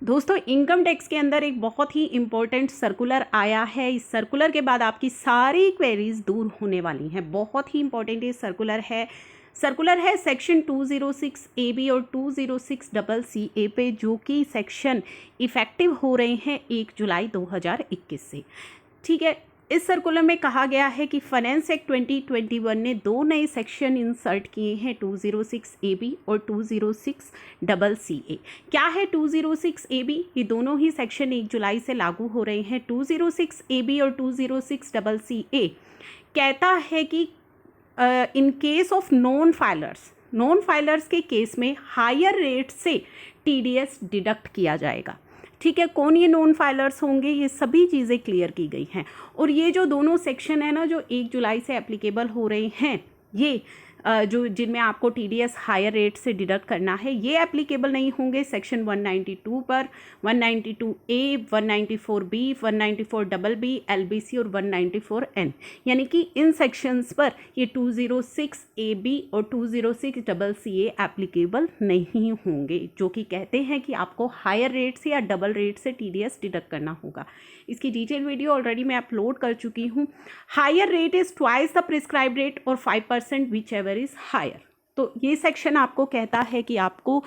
दोस्तों income tax के अंदर एक बहुत ही इम्पोर्टेंट सर्कुलर आया है। इस सर्कुलर के बाद आपकी सारी क्वेरीज दूर होने वाली हैं। बहुत ही इम्पोर्टेंट ये सर्कुलर है सेक्शन 206 AB और 206 CA पे, जो कि सेक्शन इफ़ेक्टिव हो रहे हैं 1 जुलाई 2021 से। ठीक है, इस सर्कुलर में कहा गया है कि फाइनेंस एक्ट 2021 ने 2 नए सेक्शन इंसर्ट किए हैं, 206 AB और 206 CA। क्या है 206 AB? ये दोनों ही सेक्शन 1 जुलाई से लागू हो रहे हैं। 206 AB और 206 CA कहता है कि in case of non filers के केस में हायर रेट से TDS डिडक्ट किया जाएगा। ठीक है, कौन ये नॉन फाइलर्स होंगे, ये सभी चीज़ें क्लियर की गई हैं। और ये जो दोनों सेक्शन है ना, जो 1 जुलाई से एप्लीकेबल हो रहे हैं, ये जो जिनमें आपको TDS हायर रेट से डिडक्ट करना है, ये एप्लीकेबल नहीं होंगे सेक्शन 192 पर, 192A, 194B, 194BB, LBC और 194N। यानी कि इन सेक्शंस पर ये 206AB और 206 CA एप्लीकेबल नहीं होंगे, जो कि कहते हैं कि आपको हायर रेट से या डबल रेट से TDS डिडक्ट करना होगा। इसकी डिटेल वीडियो ऑलरेडी मैं अपलोड कर चुकी हूँ। Higher rate is twice the prescribe rate और 5% विच एवर इज़ हायर। तो ये सेक्शन आपको कहता है कि आपको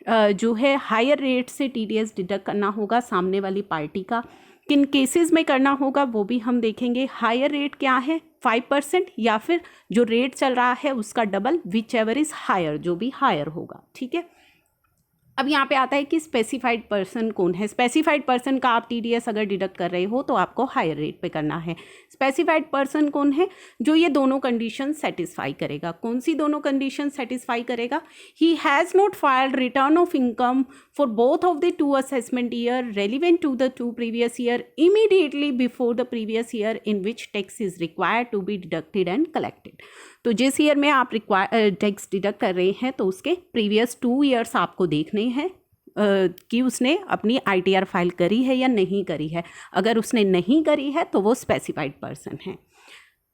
जो है हायर रेट से TDS डिडक्ट करना होगा सामने वाली पार्टी का। किन केसेस में करना होगा वो भी हम देखेंगे। हायर रेट क्या है, 5% या फिर जो रेट चल रहा है उसका double, whichever is higher, जो भी हायर होगा। ठीक है, अब यहाँ पे आता है कि स्पेसिफाइड पर्सन कौन है। स्पेसिफाइड पर्सन का आप TDS अगर डिडक्ट कर रहे हो तो आपको हायर रेट पे करना है। स्पेसिफाइड पर्सन कौन है? जो ये दोनों कंडीशन सेटिस्फाई करेगा। कौन सी दोनों कंडीशन सेटिस्फाई करेगा? He has not filed return of income for both of the 2 assessment year relevant to the 2 previous year immediately before the previous year in which tax is required to be deducted and collected. तो जिस year में आप tax deduct कर रहे हैं तो उसके previous 2 years आपको देखने हैं कि उसने अपनी ITR फाइल करी है या नहीं करी है। अगर उसने नहीं करी है तो वो स्पेसिफाइड पर्सन है।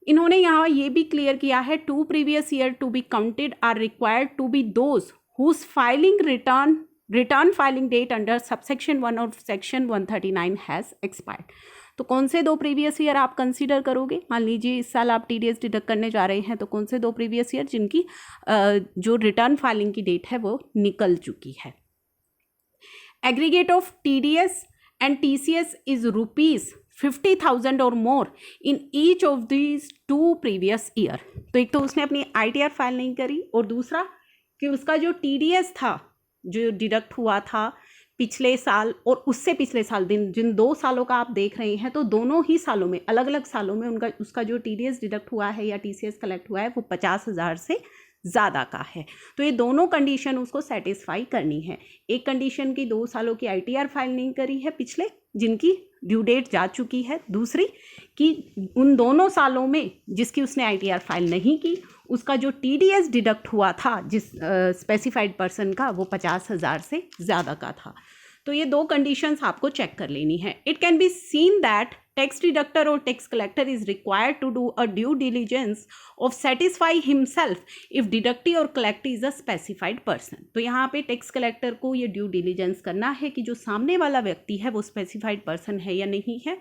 इन्होंने यहाँ ये भी क्लियर किया है 2 previous year to be counted are required to be those whose filing return filing date under subsection 1 of section 139 has expired. तो कौन से 2 प्रीवियस ईयर आप कंसीडर करोगे? मान लीजिए इस साल आप TDS डिडक्ट करने जा रहे हैं, तो कौन से 2 प्रीवियस ईयर जिनकी जो रिटर्न फाइलिंग की डेट है वो निकल चुकी है। Aggregate of TDS and TCS is ₹50,000 or more in each of these 2 previous year. तो एक तो उसने अपनी ITR फाइल नहीं करी, और दूसरा कि उसका जो TDS था जो डिडक्ट हुआ था पिछले साल और उससे पिछले साल, जिन 2 सालों का आप देख रहे हैं, तो दोनों ही सालों में, अलग अलग सालों में उसका जो TDS डिडक्ट हुआ है या TCS कलेक्ट हुआ है वो 50,000 से ज़्यादा का है। तो ये दोनों कंडीशन उसको सेटिस्फाई करनी है। एक कंडीशन की 2 सालों की ITR फाइल नहीं करी है पिछले, जिनकी ड्यू डेट जा चुकी है। दूसरी कि उन दोनों सालों में जिसकी उसने ITR फाइल नहीं की, उसका जो TDS डिडक्ट हुआ था जिस स्पेसिफाइड पर्सन का, वो 50,000 से ज़्यादा का था। तो ये 2 कंडीशंस आपको चेक कर लेनी है। It can be seen that tax deductor और tax collector is required to do a due diligence of satisfy himself if deductee or collectee is a specified person. तो यहाँ पे टैक्स कलेक्टर को ये ड्यू डिलीजेंस करना है कि जो सामने वाला व्यक्ति है वो स्पेसिफाइड पर्सन है या नहीं है।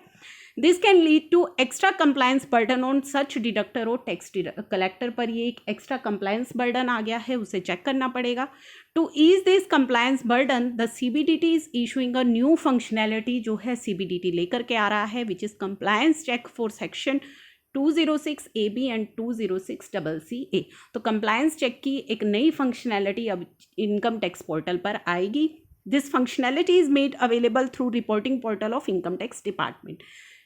This can lead to extra compliance burden on such deductor और टैक्स कलेक्टर पर ये एक एक्स्ट्रा कंप्लायंस बर्डन आ गया है, उसे चेक करना पड़ेगा। To ease this compliance burden the CBDT is issuing a new functionality, जो है CBDT लेकर के आ रहा है, which is compliance check for section 206 AB and 206 CA। तो कंप्लायंस चेक की एक नई फंक्शनैलिटी अब इनकम टैक्स पोर्टल पर आएगी। This functionality is made available through reporting portal of income tax department.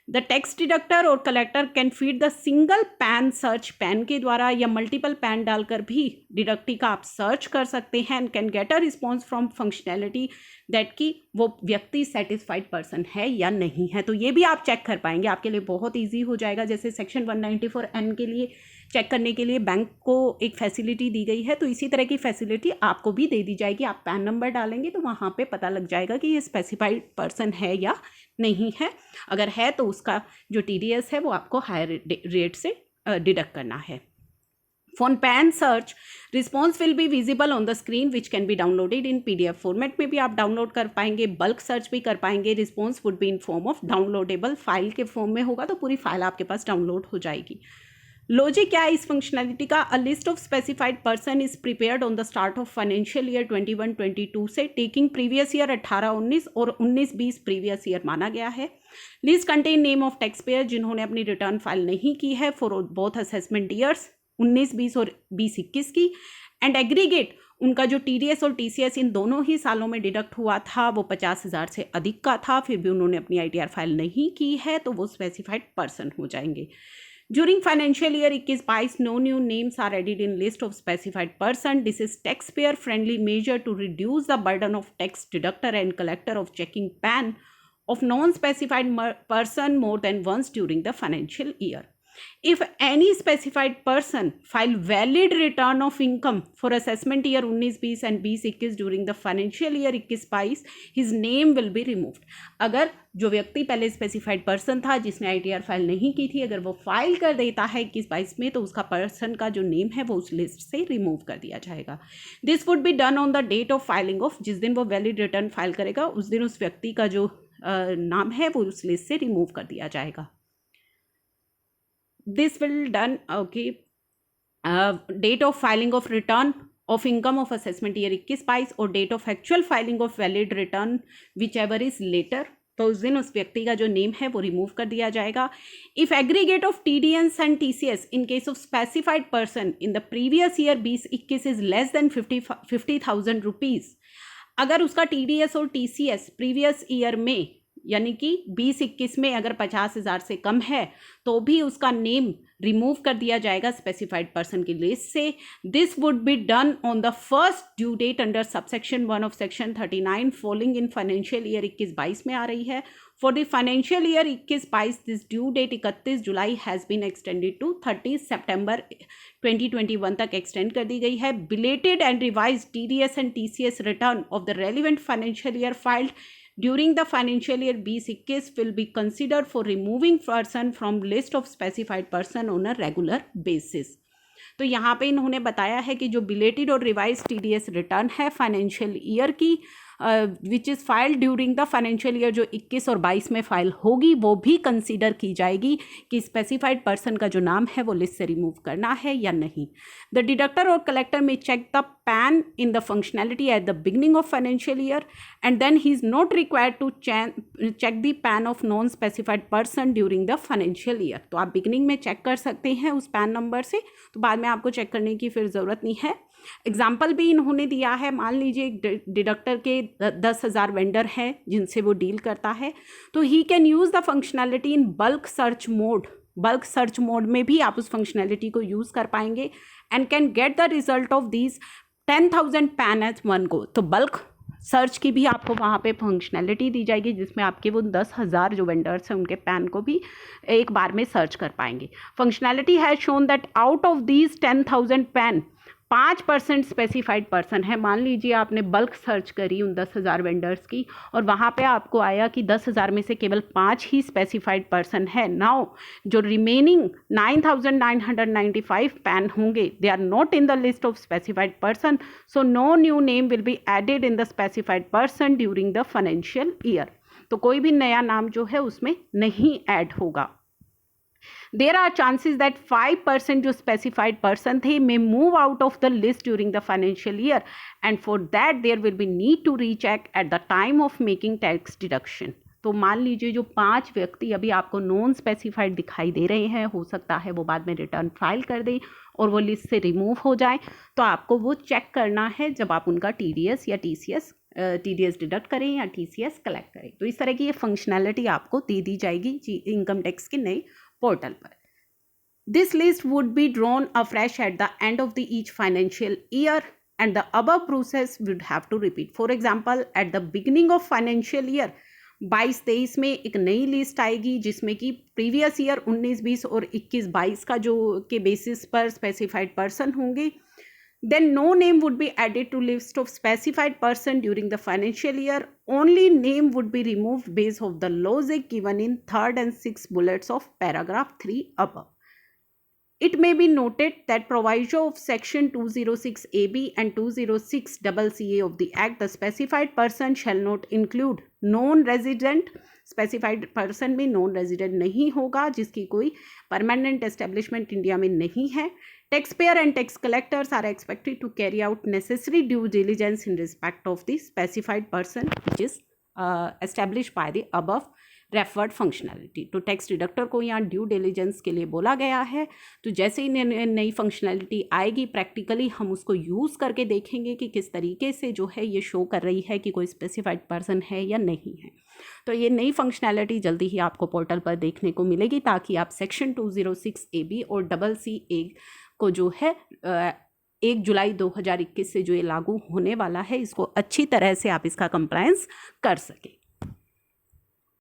The tax deductor और collector can feed the single PAN search, PAN के द्वारा या मल्टीपल पैन डालकर भी डिडक्टी का आप सर्च कर सकते हैं, and can get a response from functionality that कि वो व्यक्ति सेटिस्फाइड पर्सन है या नहीं है। तो ये भी आप चेक कर पाएंगे, आपके लिए बहुत ईजी हो जाएगा। जैसे सेक्शन 194N के लिए चेक करने के लिए बैंक को एक फैसिलिटी दी गई है, तो इसी तरह की फैसिलिटी आपको भी दे दी जाएगी। आप पैन नंबर डालेंगे तो वहाँ पे पता लग जाएगा कि ये स्पेसिफाइड पर्सन है या नहीं है। अगर है तो उसका जो TDS है वो आपको हायर रेट से डिडक्ट करना है। For pan search response will be visible on the screen which can be downloaded in PDF format में भी आप डाउनलोड कर पाएंगे, बल्क सर्च भी कर पाएंगे। Response would be in form of downloadable file के फॉर्म में होगा, तो पूरी फाइल आपके पास डाउनलोड हो जाएगी। लॉजिक क्या है इस फंक्शनैलिटी का? A list of specified person is prepared on the start of financial year 21-22 से, टेकिंग प्रीवियस ईयर 18-19 और 19-20 प्रीवियस ईयर माना गया है। List contain name of tax payer जिन्होंने अपनी रिटर्न फाइल नहीं की है फॉर बोथ असेसमेंट ईयर्स 19-20 और 20-21 की, एंड एग्रीगेट उनका जो TDS और TCS इन दोनों ही सालों में डिडक्ट हुआ था वो 50,000 से अधिक का था, फिर भी उन्होंने अपनी ITR फाइल नहीं की है, तो वो स्पेसिफाइड पर्सन हो जाएंगे। During financial year 21-22, no new names are added in list of specified person. This is taxpayer friendly measure to reduce the burden of tax deductor and collector of checking PAN of non-specified person more than once during the financial year. If any specified person file valid return of income for assessment year 19-20 and 20-21 during the financial year 21-22, his name will be removed. अगर जो व्यक्ति पहले specified person था जिसने ITR file नहीं की थी, अगर वो फाइल कर देता है 21-22 में, तो उसका पर्सन का जो नेम है वो उस लिस्ट से रिमूव कर दिया जाएगा। This would be done on the date of filing of, जिस दिन वो वैलिड रिटर्न फाइल करेगा उस दिन उस व्यक्ति का जो नाम है वो उस लिस्ट से रिमूव कर दिया जाएगा। This will done date of filing of return of income of assessment year 21-22 और date of actual filing of valid return whichever is later, तो उस दिन उस व्यक्ति का जो नेम है वो रिमूव कर दिया जाएगा। If aggregate of TDS and TCS in case of specified person in the previous year 20-21 is less than 50,000 rupees, अगर उसका TDS और TCS प्रीवियस ईयर में यानी कि 20-21 में अगर 50,000 से कम है तो भी उसका नेम रिमूव कर दिया जाएगा स्पेसिफाइड पर्सन की लिस्ट से। This would be done on the first due date under subsection 1 of section 39 following in financial year 21-22 में आ रही है। For the financial year 21-22 this due date 31 July has been extended to 30 September 2021 तक extend कर दी गई है। Belated and revise TDS and TCS return of the relevant financial year filed during the financial year 20-21 will be considered for removing person from list of specified person on a regular basis। तो यहाँ पे इन्होंने बताया है कि जो belated और revise TDS return है फाइनेंशियल ईयर की which is filed during the financial year जो 21 और 22 में फाइल होगी, वो भी कंसीडर की जाएगी कि स्पेसिफाइड पर्सन का जो नाम है वो लिस्ट से रिमूव करना है या नहीं। द डिडक्टर और कलेक्टर में check the PAN in the functionality at the beginning of financial year and then he is not required to check the PAN of non specified person during the financial year. तो आप beginning में check कर सकते हैं उस pan number से, तो बाद में आपको चेक करने की फिर ज़रूरत नहीं है। एग्जाम्पल भी इन्होंने दिया है, मान लीजिए एक डिडक्टर के 10,000 वेंडर हैं जिनसे वो डील करता है, तो he can use the functionality in bulk search mode. Bulk search mode में भी आप उस फंक्शनैलिटी को यूज़ कर पाएंगे and can get the result of these 10,000 PAN as one go. तो बल्क सर्च की भी आपको वहाँ पे फंक्शनैलिटी दी जाएगी जिसमें आपके वो 10,000 जो वेंडर्स हैं उनके पैन को भी एक बार में सर्च कर पाएंगे। Functionality has shown that out of these 10,000 pan 5% specified person है। मान लीजिए आपने बल्क सर्च करी उन 10,000 वेंडर्स की और वहाँ पे आपको आया कि 10,000 में से केवल 5 ही स्पेसिफाइड पर्सन है। नाउ जो रिमेनिंग 9,995 पैन होंगे they are not in the list of specified person, so no new name will be added in the specified person during the financial year. तो कोई भी नया नाम जो है उसमें नहीं ऐड होगा। There are chances that 5% जो specified person थे may move out of the list during the financial year and for that there will be need to recheck at the time of making tax deduction। तो मान लीजिए जो 5 व्यक्ति अभी आपको non specified दिखाई दे रहे हैं, हो सकता है वो बाद में रिटर्न फाइल कर दें और वो लिस्ट से रिमूव हो जाए, तो आपको वो चेक करना है जब आप उनका TDS या TDS डिडक्ट करें या TCS कलेक्ट करें। तो इस तरह की ये फंक्शनैलिटी आपको दे दी जाएगी इनकम टैक्स के नए पोर्टल पर। This list would be drawn afresh at the end of the each financial year and the above process would have to repeat. For example, at the beginning of financial year 22-23 में एक नई list आएगी जिसमें कि previous year 19-20 और 21-22 का जो के बेसिस पर स्पेसिफाइड पर्सन होंगे। Then no name would be added to list of specified person during the financial year. Only name would be removed based of the logic given in 3rd and 6th bullets of paragraph 3 above. It may be noted that proviso of section 206AB and 206CCA of the Act, the specified person shall not include non-resident, specified person में non resident नहीं होगा, जिसकी कोई permanent establishment India में नहीं है. Tax payer and tax collectors are expected to carry out necessary due diligence in respect of the specified person which is establish by the above referred functionality. तो tax deductor को यहाँ due diligence के लिए बोला गया है. तो जैसे ही नई फंक्शनैलिटी आएगी, प्रैक्टिकली हम उसको यूज़ करके देखेंगे कि किस तरीके से जो है ये शो कर रही है कि कोई स्पेसिफाइड पर्सन है या नहीं है. तो ये नई फंक्शनैलिटी जल्दी ही आपको पोर्टल पर देखने को मिलेगी, ताकि आप सेक्शन 206AB और CCA को जो है 1 जुलाई 2021 से जो ये लागू होने वाला है, इसको अच्छी तरह से आप इसका कंप्लायंस कर सकें.